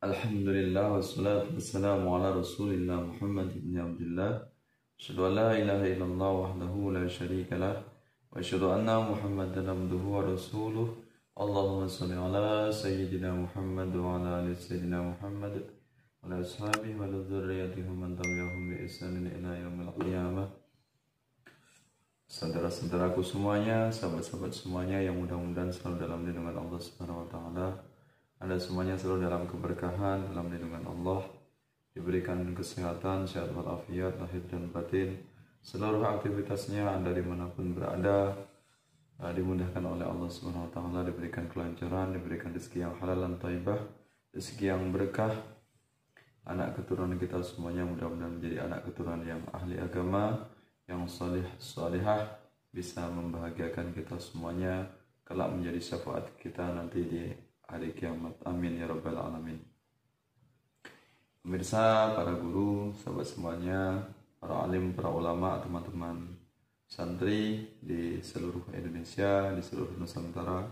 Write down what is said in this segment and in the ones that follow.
Alhamdulillah wassalatu wassalamu ala Rasulillah Muhammad ibn Abdullah. Asyhadu an la ilaha illallah wahdahu la syarika lah wa asyhadu anna Muhammadan abduhu wa rasuluh. Allahumma shalli ala sayyidina Muhammad wa ala ali sayyidina Muhammad wa ala ashabihi wa dzurriyyatihi man tabi'ahum bi ihsanin ila yaumil qiyamah. Saudara-saudaraku semuanya, sahabat-sahabat semuanya yang mudah-mudahan selalu dalam lindungan Allah Subhanahu wa taala. Anda semuanya selalu dalam keberkahan, dalam lindungan Allah, diberikan kesehatan, sehat walafiat, lahir dan batin. Seluruh aktivitasnya Anda dimanapun berada, dimudahkan oleh Allah Subhanahu wa taala, diberikan kelancaran, diberikan rezeki yang halal dan thayyibah, rezeki yang berkah. Anak keturunan kita semuanya mudah-mudahan menjadi anak keturunan yang ahli agama, yang salih salihah, bisa membahagiakan kita semuanya, kelak menjadi syafaat kita nanti di hari kiamat. Amin ya rabbal alamin. Pemirsa, para guru, sahabat semuanya, para alim, para ulama, teman-teman santri di seluruh Indonesia, di seluruh Nusantara.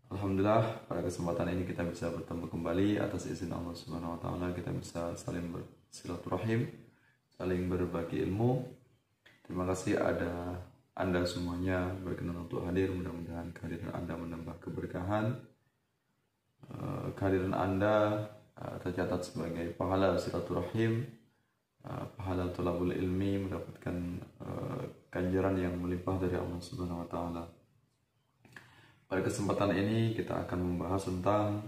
Alhamdulillah, pada kesempatan ini kita bisa bertemu kembali atas izin Allah Subhanahu wa taala. Kita bisa saling bersilaturahim, saling berbagi ilmu. Terima kasih ada Anda semuanya berkenan untuk hadir. Mudah-mudahan kehadiran Anda menambah keberkahan. Kehadiran Anda tercatat sebagai pahala silaturahim, pahala thalabul ilmi, mendapatkan ganjaran yang melimpah dari Allah Subhanahu wa taala. Pada kesempatan ini kita akan membahas tentang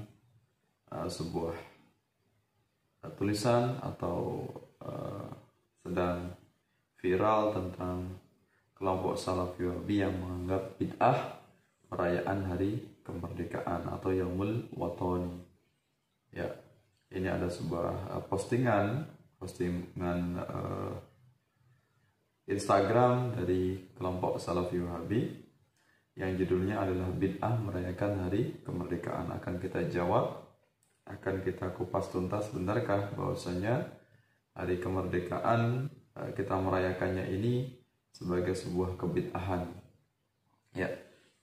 sebuah tulisan atau sedang viral tentang kelompok Salafi Wahabi yang menganggap bid'ah perayaan hari kemerdekaan atau Yaumul Watani. Ya, ini ada sebuah postingan Instagram dari kelompok Salafi Wahabi yang judulnya adalah bid'ah merayakan hari kemerdekaan. Akan kita jawab, akan kita kupas tuntas, benarkah bahwasanya hari kemerdekaan kita merayakannya ini sebagai sebuah kebid'ahan. Ya,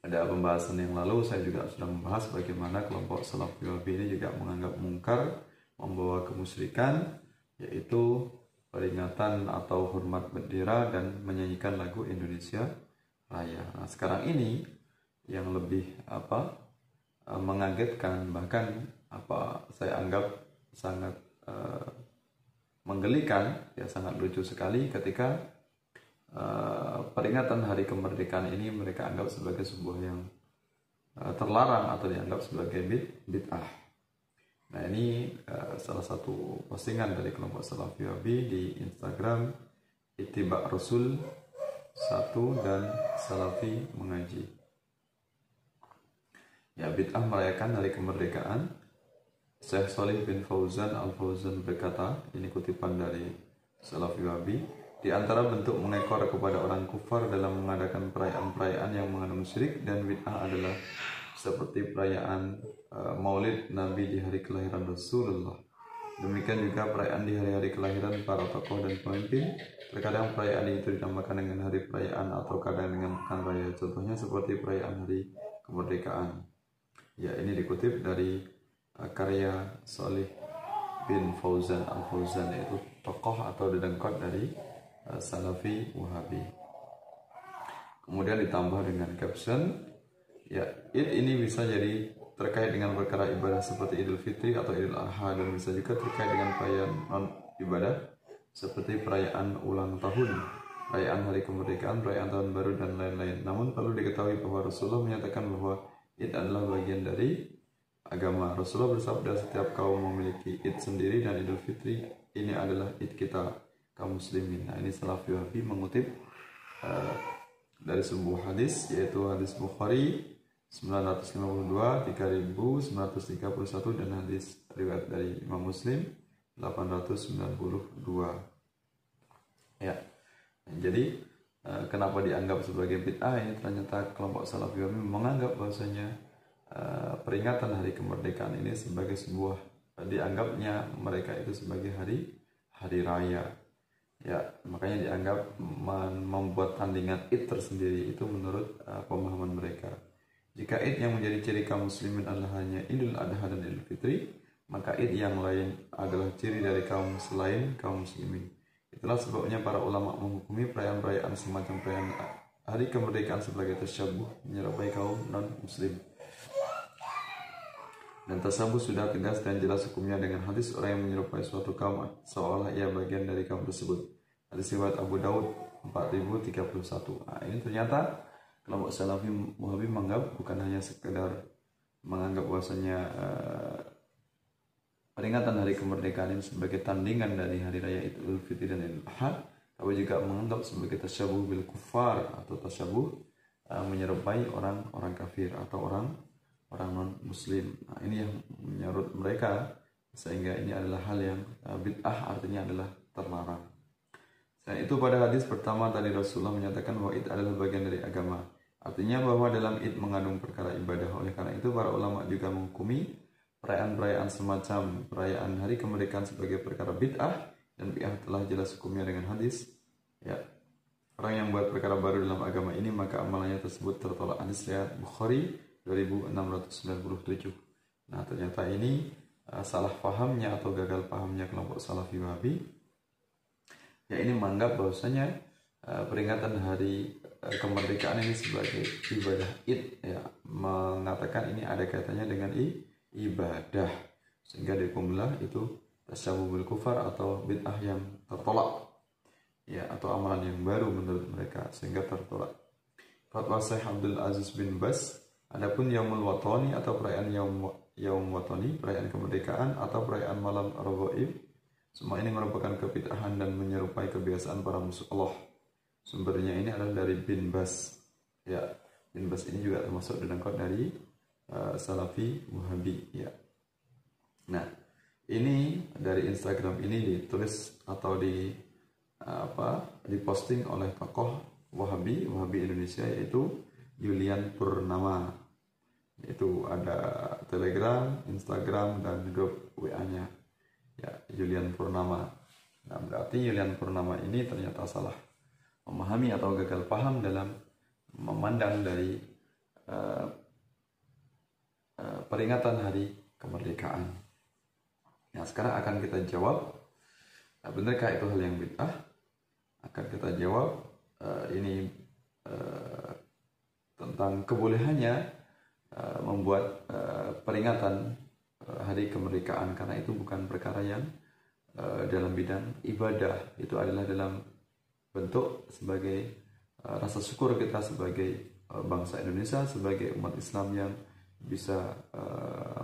pada pembahasan yang lalu saya juga sudah membahas bagaimana kelompok Salafi Wahabi ini juga menganggap mungkar, membawa kemusyrikan, yaitu peringatan atau hormat bendera dan menyanyikan lagu Indonesia Raya. Nah, sekarang ini yang lebih mengagetkan, bahkan saya anggap sangat menggelikan, ya sangat lucu sekali ketika peringatan hari kemerdekaan ini mereka anggap sebagai sebuah yang terlarang atau dianggap sebagai bid'ah. Nah, ini salah satu postingan dari kelompok Salafi Wahabi di Instagram Ittiba' Rasul 1 dan Salafi Mengaji. Ya, bid'ah merayakan hari kemerdekaan. Syekh Shalih bin Fauzan Al-Fauzan berkata, ini kutipan dari Salafi Wahabi, di antara bentuk mengekor kepada orang kufar dalam mengadakan perayaan-perayaan yang mengandung syirik dan bid'ah adalah seperti perayaan Maulid Nabi di hari kelahiran Rasulullah. Demikian juga perayaan di hari-hari kelahiran para tokoh dan pemimpin. Terkadang perayaan itu dinamakan dengan hari perayaan atau kadang dengan pekan raya. Contohnya seperti perayaan hari kemerdekaan. Ya, ini dikutip dari karya Shalih bin Fauzan Al-Fauzan, yaitu tokoh atau dedengkot dari Salafi Wahabi. Kemudian ditambah dengan caption, ya, Id ini bisa jadi terkait dengan perkara ibadah seperti Idul Fitri atau Idul Adha, dan bisa juga terkait dengan perayaan non ibadah seperti perayaan ulang tahun, perayaan hari kemerdekaan, perayaan tahun baru dan lain-lain. Namun perlu diketahui bahwa Rasulullah menyatakan bahwa Id adalah bagian dari agama. Rasulullah bersabda, setiap kaum memiliki Id sendiri dan Idul Fitri ini adalah Id kita kaum muslimin. Nah, ini Salafi Wahabi mengutip dari sebuah hadis, yaitu hadis Bukhari 952, 3931 dan hadis riwayat dari Imam Muslim 892. Ya, jadi kenapa dianggap sebagai bid'ah? Ini ternyata kelompok Salafi Wahabi menganggap bahwasanya peringatan hari kemerdekaan ini sebagai sebuah, dianggapnya mereka itu sebagai hari raya. Ya, makanya dianggap membuat tandingan Id tersendiri itu menurut pemahaman mereka. Jika Id yang menjadi ciri kaum muslimin adalah hanya Idul Adha dan Idul Fitri, maka id yang lain adalah ciri dari kaum selain kaum muslimin. Itulah sebabnya para ulama menghukumi perayaan-perayaan semacam perayaan hari kemerdekaan sebagai tasyabuh menyerupai kaum non-muslim. Dan tasyabuh sudah tegas dan jelas hukumnya dengan hadis orang yang menyerupai suatu kaum seolah ia bagian dari kaum tersebut. Hadis riwayat Abu Daud 4031. Nah, ini ternyata kelompok Salafi Wahabi menganggap bukan hanya sekedar menganggap bahwasanya peringatan hari kemerdekaan ini sebagai tandingan dari hari raya Idul Fitri dan Idul Adha, tapi juga menganggap sebagai tasyabuh bil kufar atau tasyabuh menyerupai orang kafir atau orang non muslim. Nah, ini yang menurut mereka, sehingga ini adalah hal yang bid'ah, artinya adalah terlarang. Dan itu pada hadis pertama tadi Rasulullah menyatakan bahwa id adalah bagian dari agama. Artinya bahwa dalam id mengandung perkara ibadah. Oleh karena itu para ulama juga menghukumi perayaan-perayaan semacam perayaan hari kemerdekaan sebagai perkara bid'ah, dan bid'ah telah jelas hukumnya dengan hadis. Ya, orang yang buat perkara baru dalam agama ini maka amalannya tersebut tertolak. Hadis riwayat Bukhari 2697. Nah, ternyata ini salah pahamnya atau gagal pahamnya kelompok Salafi Wahabi. Ya, ini menganggap bahwasanya peringatan hari kemerdekaan ini sebagai ibadah id, ya, mengatakan ini ada kaitannya dengan ibadah, sehingga dihukumlah itu tasyabuh bil kufar atau bid'ah yang tertolak, ya, atau amalan yang baru menurut mereka sehingga tertolak. Fatwa Syekh Abdul Aziz bin Bas, adapun Yaumul Watani atau perayaan Yaum Watani, perayaan kemerdekaan atau perayaan malam Raghaib, semua ini merupakan kebid'ahan dan menyerupai kebiasaan para musuh Allah. Sumbernya ini adalah dari bin Bas. Ya, bin Bas ini juga termasuk dedengkot dari Salafi Wahabi. Ya. Nah, ini dari Instagram ini ditulis atau diposting oleh tokoh Wahabi Indonesia, yaitu Julian Purnama. Itu ada Telegram, Instagram, dan grup WA-nya. Ya, Julian Purnama. Nah, berarti Julian Purnama ini ternyata salah memahami atau gagal paham dalam memandang dari peringatan hari kemerdekaan. Nah, sekarang akan kita jawab, benarkah itu hal yang bid'ah? Akan kita jawab ini tentang kebolehannya membuat peringatan hari kemerdekaan, karena itu bukan perkara yang dalam bidang ibadah. Itu adalah dalam bentuk sebagai rasa syukur kita sebagai bangsa Indonesia, sebagai umat Islam yang bisa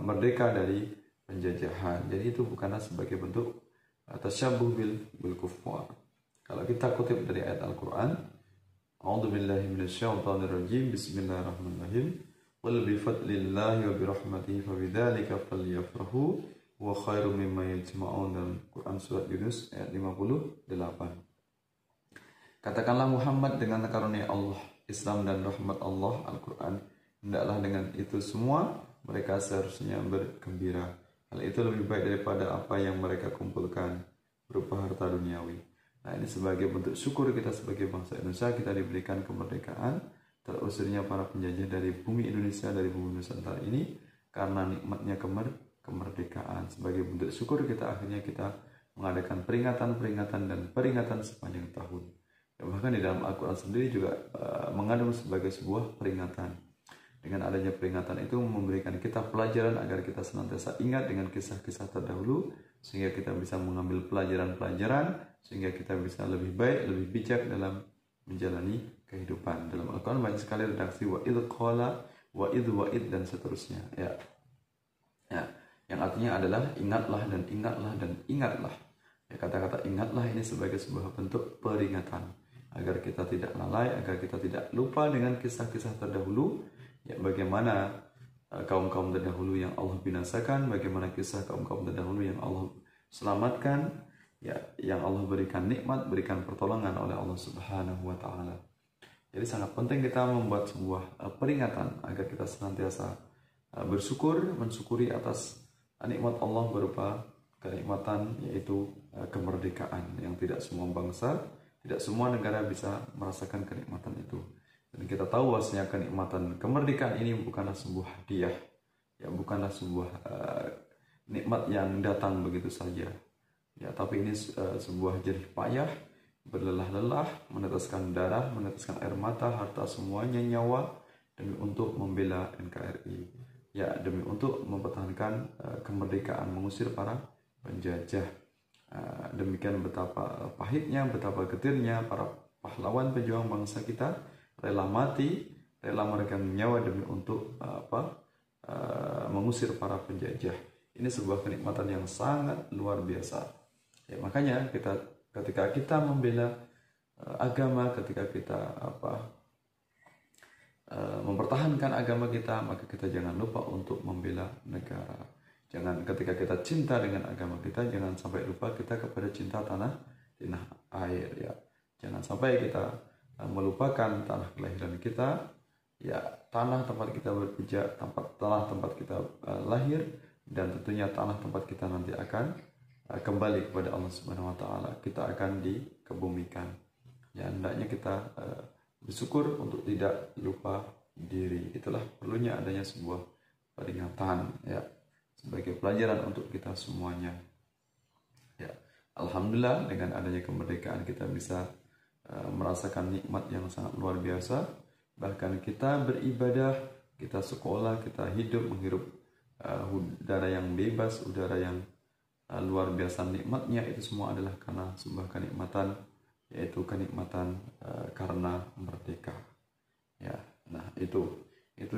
merdeka dari penjajahan. Jadi itu bukanlah sebagai bentuk tasyabuh bil kufar. Kalau kita kutip dari ayat Al-Quran, A'udzubillahi minasyaitonirrajim, Bismillahirrahmanirrahim, Qul bifadlillahi wa birahmatihi fabidzalika falyafrahu wa khairum mimma yajma'un. Dalam Quran surat Yunus ayat 58. Katakanlah Muhammad, dengan karunia Allah, Islam dan rahmat Allah, Al-Quran, hendaklah dengan itu semua mereka seharusnya bergembira. Hal itu lebih baik daripada apa yang mereka kumpulkan berupa harta duniawi. Nah, ini sebagai bentuk syukur kita sebagai bangsa Indonesia, kita diberikan kemerdekaan, terusirnya para penjajah dari bumi Indonesia, dari bumi Nusantara ini, karena nikmatnya kemerdekaan. Sebagai bentuk syukur kita, akhirnya kita mengadakan peringatan dan peringatan sepanjang tahun. Bahkan di dalam Al-Quran sendiri juga mengandung sebagai sebuah peringatan. Dengan adanya peringatan itu memberikan kita pelajaran agar kita senantiasa ingat dengan kisah-kisah terdahulu, sehingga kita bisa mengambil pelajaran-pelajaran, sehingga kita bisa lebih baik, lebih bijak dalam menjalani kehidupan. Dalam Al-Quran banyak sekali redaksi wa'idh qala, wa'idh, dan seterusnya. Ya, yang artinya adalah ingatlah dan ingatlah dan ingatlah. Ya, kata-kata ingatlah ini sebagai sebuah bentuk peringatan, agar kita tidak lalai, agar kita tidak lupa dengan kisah-kisah terdahulu, ya, bagaimana kaum-kaum terdahulu yang Allah binasakan, bagaimana kisah kaum-kaum terdahulu yang Allah selamatkan, ya, yang Allah berikan nikmat, berikan pertolongan oleh Allah Subhanahu wa Ta'ala. Jadi sangat penting kita membuat sebuah peringatan agar kita senantiasa bersyukur, mensyukuri atas nikmat Allah berupa kenikmatan, yaitu kemerdekaan yang tidak semua bangsa, tidak semua negara bisa merasakan kenikmatan itu. Dan kita tahu bahwasanya kenikmatan kemerdekaan ini bukanlah sebuah hadiah, ya, bukanlah sebuah nikmat yang datang begitu saja. Ya, tapi ini sebuah jerih payah, berlelah-lelah, meneteskan darah, meneteskan air mata, harta semuanya, nyawa demi untuk membela NKRI. Ya, demi untuk mempertahankan kemerdekaan, mengusir para penjajah. Demikian betapa pahitnya, betapa getirnya para pahlawan pejuang bangsa kita rela mati, rela meregang nyawa demi untuk mengusir para penjajah. Ini sebuah kenikmatan yang sangat luar biasa. Ya, makanya ketika kita membela agama, ketika kita mempertahankan agama kita, maka kita jangan lupa untuk membela negara. Jangan, ketika kita cinta dengan agama kita, jangan sampai lupa kita kepada cinta tanah air. Ya, jangan sampai kita melupakan tanah kelahiran kita, ya, tanah tempat kita berpijak, tanah tempat kita lahir, dan tentunya tanah tempat kita nanti akan kembali kepada Allah Subhanahu Wa Taala. Kita akan dikebumikan. Ya, hendaknya kita bersyukur untuk tidak lupa diri. Itulah perlunya adanya sebuah peringatan, ya, sebagai pelajaran untuk kita semuanya. Ya, alhamdulillah dengan adanya kemerdekaan kita bisa merasakan nikmat yang sangat luar biasa. Bahkan kita beribadah, kita sekolah, kita hidup, menghirup udara yang bebas, udara yang luar biasa nikmatnya. Itu semua adalah karena sebuah kenikmatan, yaitu kenikmatan karena merdeka. Ya, nah itu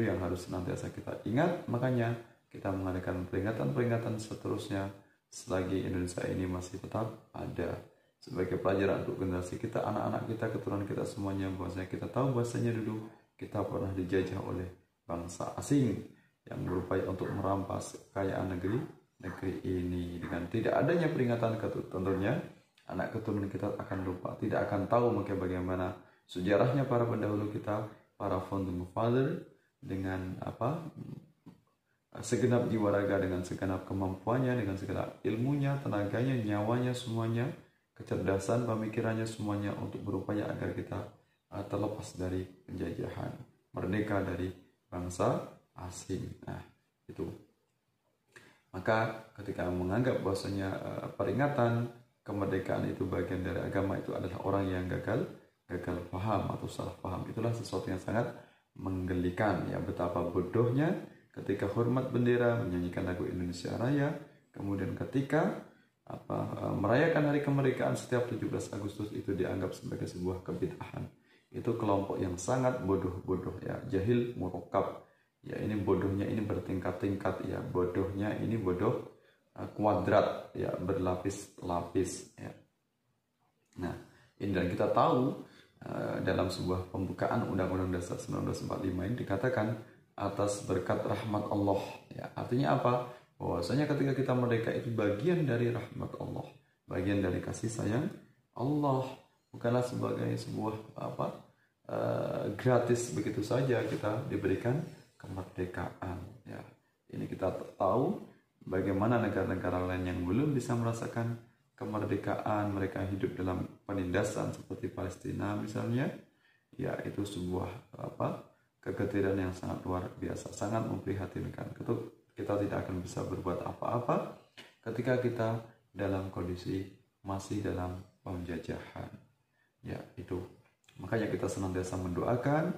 yang harus senantiasa kita ingat. Makanya kita mengadakan peringatan-peringatan seterusnya selagi Indonesia ini masih tetap ada, sebagai pelajaran untuk generasi kita, anak-anak kita, keturunan kita semuanya, bahwasanya kita tahu bahwasanya dulu kita pernah dijajah oleh bangsa asing yang berupaya untuk merampas kekayaan negeri ini. Dengan tidak adanya peringatan, tentunya anak keturunan kita akan lupa, tidak akan tahu mungkin bagaimana sejarahnya para pendahulu kita, para founding father, dengan segenap jiwa raga, dengan segenap kemampuannya, dengan segenap ilmunya, tenaganya, nyawanya, semuanya, kecerdasan, pemikirannya, semuanya untuk berupaya agar kita terlepas dari penjajahan, merdeka dari bangsa asing. Nah, itu. Maka ketika menganggap bahwasanya peringatan kemerdekaan itu bagian dari agama, itu adalah orang yang gagal paham atau salah paham. Itulah sesuatu yang sangat menggelikan, ya, betapa bodohnya ketika hormat bendera, menyanyikan lagu Indonesia Raya, kemudian ketika merayakan hari kemerdekaan setiap 17 Agustus itu dianggap sebagai sebuah kebid'ahan. Itu kelompok yang sangat bodoh, ya, jahil murakkab. Ya, ini bodohnya ini bertingkat-tingkat, ya, bodohnya ini bodoh kuadrat, ya, berlapis-lapis, ya. Nah, ini, dan kita tahu dalam sebuah pembukaan Undang-Undang Dasar 1945 ini dikatakan atas berkat rahmat Allah. Ya, artinya apa? Bahwasanya ketika kita merdeka itu bagian dari rahmat Allah, bagian dari kasih sayang Allah, bukanlah sebagai sebuah gratis begitu saja kita diberikan kemerdekaan. Ya, ini kita tahu bagaimana negara-negara lain yang belum bisa merasakan kemerdekaan, mereka hidup dalam penindasan seperti Palestina misalnya. Ya, itu sebuah kegetiran yang sangat luar biasa, sangat memprihatinkan. Kita tidak akan bisa berbuat apa-apa ketika kita dalam kondisi masih dalam penjajahan. Ya, itu. Makanya kita senantiasa mendoakan,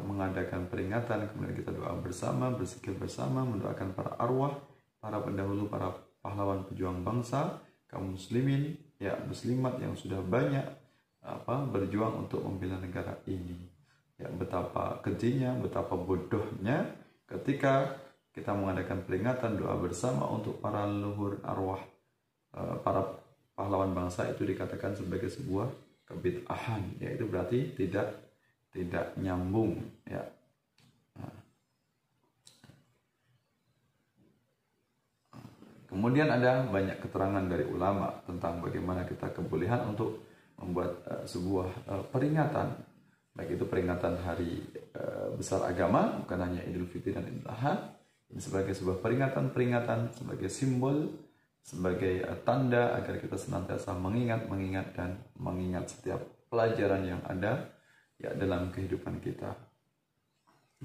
mengadakan peringatan, kemudian kita doa bersama, berzikir bersama, mendoakan para arwah, para pendahulu, para pahlawan pejuang bangsa, kaum muslimin, ya, muslimat yang sudah banyak berjuang untuk membela negara ini. Ya, betapa kejinya, betapa bodohnya ketika kita mengadakan peringatan doa bersama untuk para leluhur arwah para pahlawan bangsa, itu dikatakan sebagai sebuah kebid'ahan. Ya, itu berarti tidak nyambung, ya. Kemudian ada banyak keterangan dari ulama tentang bagaimana kita kebolehan untuk membuat sebuah peringatan, baik itu peringatan hari besar agama, bukan hanya Idul Fitri dan Idul Adha. Ini sebagai sebuah peringatan, sebagai simbol, sebagai tanda agar kita senantiasa mengingat dan mengingat setiap pelajaran yang ada, ya, dalam kehidupan kita.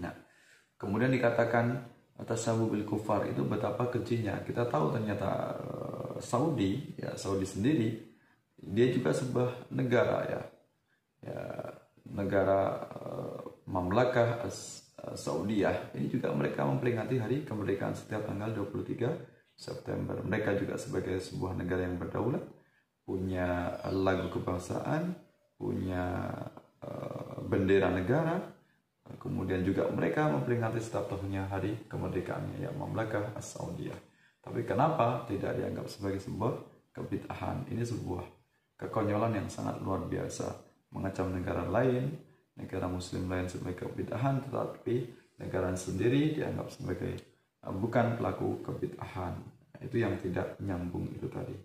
Nah, kemudian dikatakan tasyabuh bil kufar itu betapa kejinya. Kita tahu ternyata Saudi, ya Saudi sendiri, dia juga sebuah negara ya, negara Mamlakah Saudiyah. Ini juga mereka memperingati hari kemerdekaan setiap tanggal 23 September. Mereka juga sebagai sebuah negara yang berdaulat, punya lagu kebangsaan, punya bendera negara. Kemudian juga mereka memperingati setiap tahunnya hari kemerdekaannya, ya Mamlakah Saudiyah. Tapi kenapa tidak dianggap sebagai sebuah kebid'ahan? Ini sebuah kekonyolan yang sangat luar biasa, mengecam negara lain, negara muslim lain sebagai kebid'ahan, tetapi negara sendiri dianggap sebagai bukan pelaku kebid'ahan. Itu yang tidak nyambung itu tadi.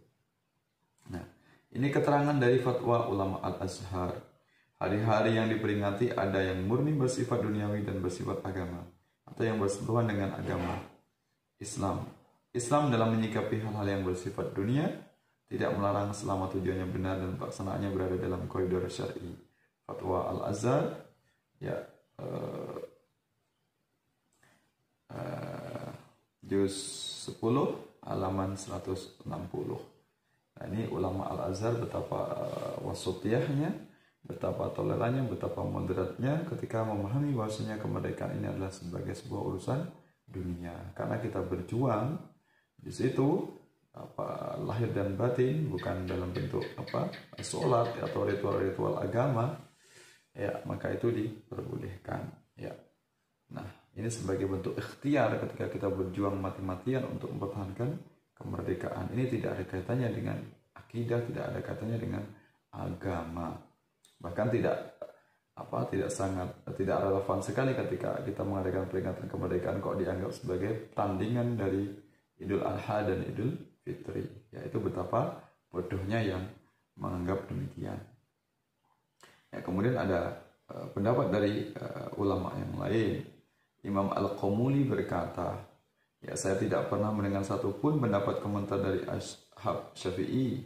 Nah, ini keterangan dari fatwa ulama Al-Azhar. Hari-hari yang diperingati ada yang murni bersifat duniawi dan bersifat agama, atau yang bersentuhan dengan agama Islam. Islam dalam menyikapi hal-hal yang bersifat dunia tidak melarang selama tujuannya benar dan pelaksanaannya berada dalam koridor syar'i. Fatwa Al-Azhar ya juz 10 halaman 160. Nah, ini ulama Al-Azhar betapa wasatiyahnya, betapa tolerannya, betapa moderatnya ketika memahami bahwasanya kemerdekaan ini adalah sebagai sebuah urusan dunia. Karena kita berjuang di situ lahir dan batin, bukan dalam bentuk sholat atau ritual-ritual agama, ya maka itu diperbolehkan. Ya, nah ini sebagai bentuk ikhtiar ketika kita berjuang mati-matian untuk mempertahankan kemerdekaan. Ini tidak ada kaitannya dengan akidah, tidak ada kaitannya dengan agama. Bahkan tidak relevan sekali ketika kita mengadakan peringatan kemerdekaan kok dianggap sebagai tandingan dari Idul Adha dan Idul Fitri. Yaitu betapa bodohnya yang menganggap demikian. Ya, kemudian ada pendapat dari ulama yang lain. Imam Al-Qamuli berkata, ya saya tidak pernah mendengar satupun pendapat komentar dari Ashab Syafi'i,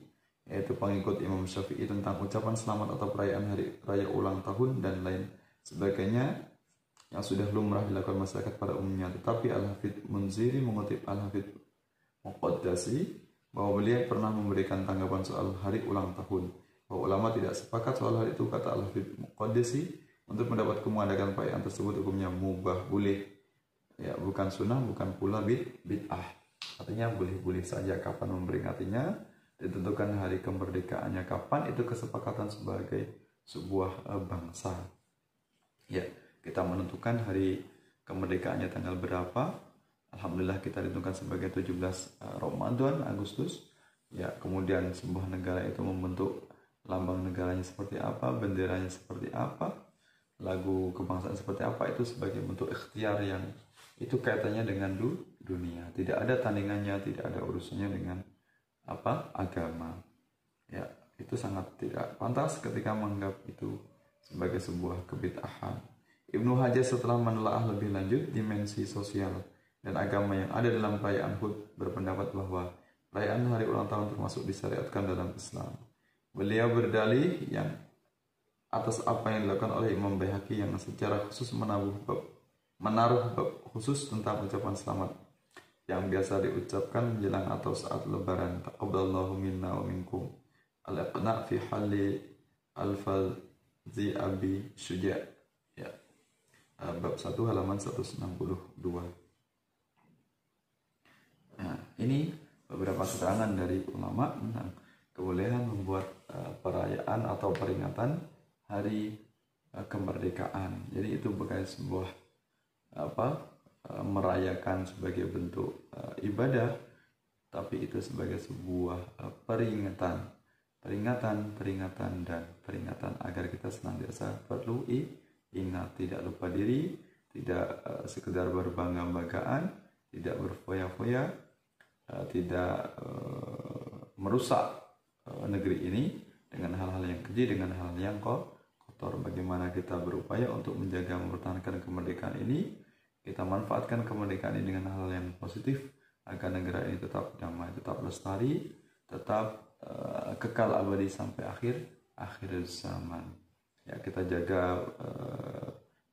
yaitu pengikut Imam Syafi'i, tentang ucapan selamat atau perayaan hari raya ulang tahun dan lain sebagainya yang sudah lumrah dilakukan masyarakat pada umumnya. Tetapi Al-Hafidh Munziri mengutip Al-Hafidh Muqaddasi bahwa beliau pernah memberikan tanggapan soal hari ulang tahun, bahwa ulama tidak sepakat soal hal itu. Kata Al-Hafidh Muqaddasi, untuk mendapatkan mengadakan perayaan tersebut hukumnya mubah, boleh, ya bukan sunnah, bukan pula bid'ah. Artinya boleh-boleh saja. Kapan memperingatinya, ditentukan hari kemerdekaannya kapan, itu kesepakatan sebagai sebuah bangsa. Ya, kita menentukan hari kemerdekaannya tanggal berapa. Alhamdulillah kita ditentukan sebagai 17 Ramadan, Agustus. Ya, kemudian sebuah negara itu membentuk lambang negaranya seperti apa, benderanya seperti apa, lagu kebangsaan seperti apa, itu sebagai bentuk ikhtiar yang itu kaitannya dengan dunia. Tidak ada tandingannya, tidak ada urusannya dengan agama. Ya, itu sangat tidak pantas ketika menganggap itu sebagai sebuah kebid'ahan. Ibnu Hajar setelah menelaah lebih lanjut dimensi sosial dan agama yang ada dalam perayaan HUT berpendapat bahwa perayaan hari ulang tahun termasuk disyariatkan dalam Islam. Beliau berdalih yang atas apa yang dilakukan oleh Imam Baihaqi yang secara khusus menaruh bab khusus tentang ucapan selamat yang biasa diucapkan menjelang atau saat lebaran. Taqabbalallahu minna wa minkum. Al-Iqna' fi halli al-Fadzi Abi Syuja'. Ya. Bab 1 halaman 162. Nah, ini beberapa keterangan dari ulama tentang kebolehan membuat perayaan atau peringatan hari kemerdekaan. Jadi itu bukan sebuah merayakan sebagai bentuk ibadah, tapi itu sebagai sebuah peringatan agar kita senantiasa perlu ingat, tidak lupa diri, tidak sekedar berbangga-banggaan, tidak berfoya-foya, tidak merusak negeri ini dengan hal-hal yang keji, dengan hal-hal yang kotor. Bagaimana kita berupaya untuk menjaga mempertahankan kemerdekaan ini, kita manfaatkan kemerdekaan ini dengan hal yang positif agar negara ini tetap damai, tetap lestari, tetap kekal abadi sampai akhir zaman. Ya, kita jaga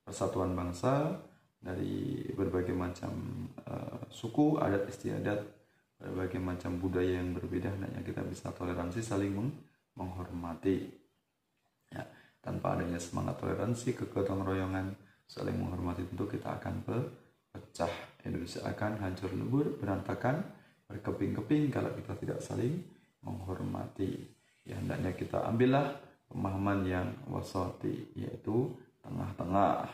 persatuan bangsa, dari berbagai macam suku, adat istiadat, berbagai macam budaya yang berbeda, hendaknya kita bisa toleransi, saling menghormati. Ya, tanpa adanya semangat toleransi, kegotong royongan, saling menghormati, tentu kita akan pecah. Indonesia akan hancur lebur, berantakan, berkeping-keping kalau kita tidak saling menghormati. Ya, hendaknya kita ambillah pemahaman yang wasati, yaitu tengah-tengah,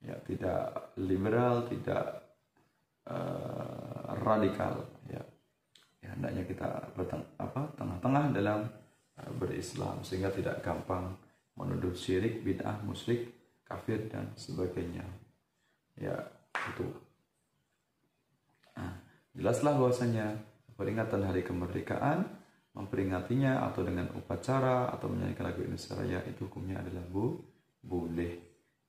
ya, tidak liberal, tidak radikal, ya. Ya, hendaknya kita tengah-tengah dalam berislam, sehingga tidak gampang menuduh syirik, bid'ah, musyrik, kafir dan sebagainya. Ya, itu. Nah, jelaslah bahwasanya peringatan hari kemerdekaan, memperingatinya atau dengan upacara atau menyanyikan lagu Indonesia Raya, itu hukumnya adalah boleh.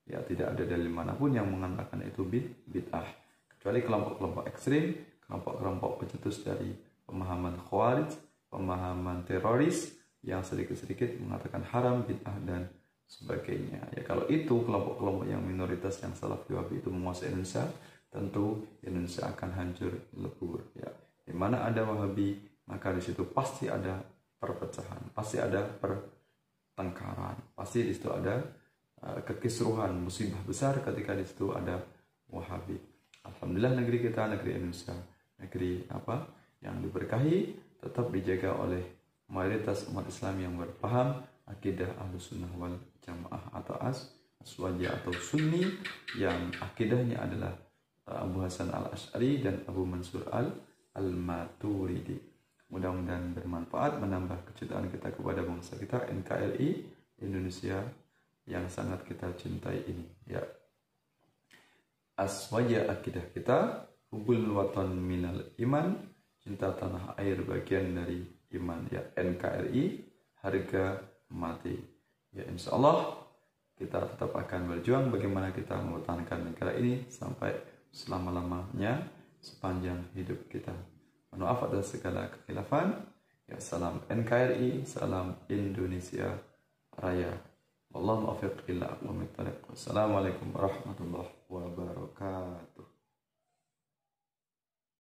Ya, tidak ada dalil manapun yang mengatakan itu bid'ah, kecuali kelompok-kelompok ekstrim, kelompok-kelompok pencetus dari pemahaman khawarij, pemahaman teroris yang sedikit-sedikit mengatakan haram, bid'ah dan sebagainya. Ya, kalau itu kelompok-kelompok yang minoritas yang salafi wahabi itu menguasai Indonesia, tentu Indonesia akan hancur lebur. Ya, di mana ada wahabi, maka di situ pasti ada perpecahan, pasti ada pertengkaran, pasti di situ ada kekisruhan, musibah besar ketika di situ ada wahabi. Alhamdulillah negeri kita, negeri Indonesia, negeri yang diberkahi, tetap dijaga oleh mayoritas umat Islam yang berpaham akidah Ahlussunnah wal Jamaah atau Aswajiyah atau Sunni, yang akidahnya adalah Abu Hasan al-Asy'ari dan Abu Mansur al-Maturidi. Mudah-mudahan bermanfaat, menambah kecintaan kita kepada bangsa kita, NKRI Indonesia yang sangat kita cintai ini. Ya, Aswajiyah akidah kita, hubul watan minal iman, cinta tanah air bagian dari iman. Ya, NKRI harga mati. Ya, insya Allah kita tetap akan berjuang bagaimana kita mempertahankan negara ini sampai selama-lamanya sepanjang hidup kita. Mohon maaf atas segala kekhilafan. Ya, salam NKRI, salam Indonesia Raya. Wallahu muwaffiq ila aqwamit thoriq. Wassalamualaikum warahmatullahi wabarakatuh.